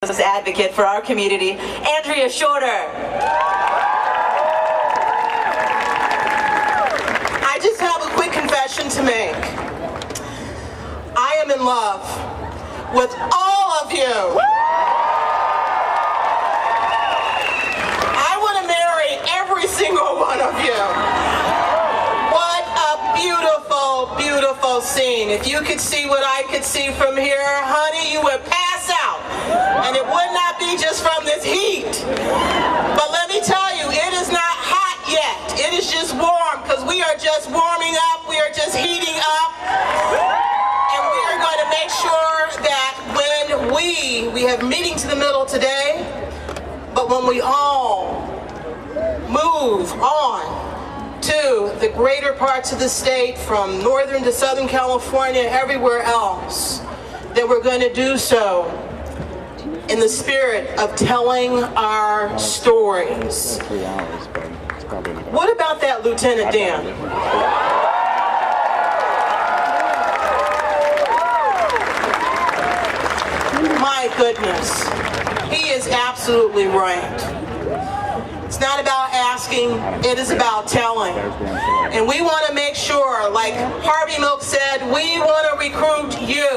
advocate for our community, Andrea Shorter. I just have a quick confession to make. I am in love with all of you. I want to marry every single one of you. What a beautiful, beautiful scene. If you could see what I could see from here, honey, you would pass out. And it would not be just from this heat. But let me tell you, it is not hot yet. It is just warm, because we are just warming up. We are just heating up. And we are going to make sure that when we have meetings in the middle today, but when we all move on to the greater parts of the state, from northern to southern California, everywhere else, that we're going to do so in the spirit of telling our stories. What about that Lieutenant Dan? My goodness, he is absolutely right. It's not about asking, it is about telling. And we want to make sure, like Harvey Milk said, we want to recruit you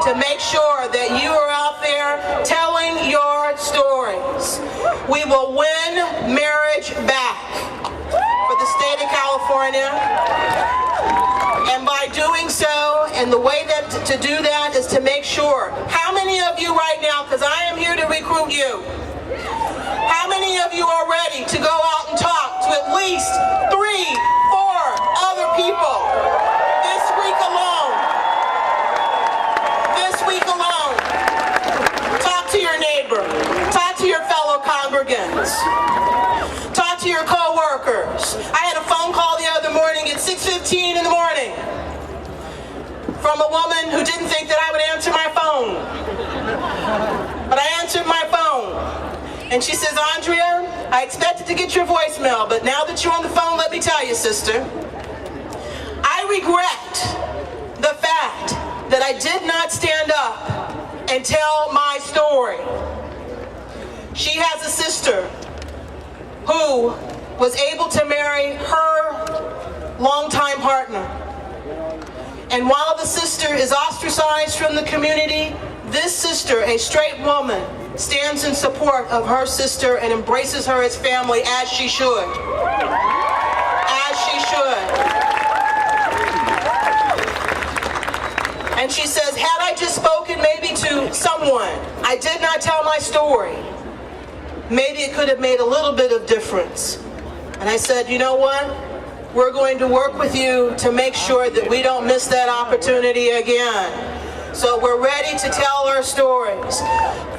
to make sure that you are out there telling your stories. We will win marriage back for the state of California. And by doing so, and the way that to do that is to make sure, how many of you right now, because I am here to recruit you, how many of you are ready to go out and talk to at least 3, 4 other people this week alone? This week alone. Talk to your neighbor. Talk to your fellow congregants. Talk to your co-workers. I had a phone call the other morning at 6:15 in the morning from a woman who didn't think that I would answer my phone. But I answered my phone. And she says, Andrea, I expected to get your voicemail, but now that you're on the phone, let me tell you, sister, I regret the fact that I did not stand up and tell my story. She has a sister who was able to marry her longtime partner. And while the sister is ostracized from the community, this sister, a straight woman, stands in support of her sister and embraces her as family, as she should. As she should. And she says, had I just spoken maybe to someone, I did not tell my story, maybe it could have made a little bit of difference. And I said, you know what? We're going to work with you to make sure that we don't miss that opportunity again. So we're ready to tell our stories.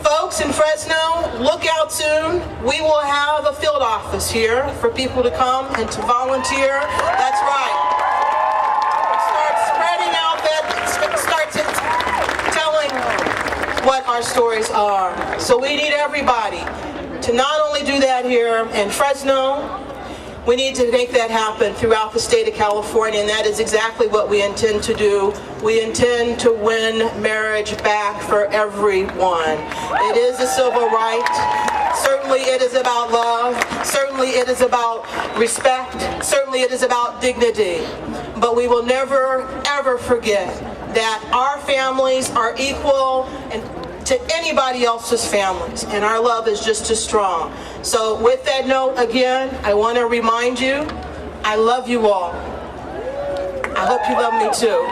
Folks in Fresno, look out soon. We will have a field office here for people to come and to volunteer. That's right. Start spreading out that, start telling what our stories are. So we need everybody to not only do that here in Fresno, we need to make that happen throughout the state of California, and that is exactly what we intend to do. We intend to win marriage back for everyone. It is a civil right. Certainly it is about love. Certainly it is about respect. Certainly it is about dignity. But we will never, ever forget that our families are equal to anybody else's families, and our love is just as strong. So with that note, again, I want to remind you, I love you all. I hope you love me too.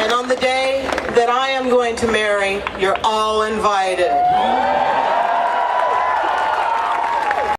And on the day that I am going to marry, you're all invited.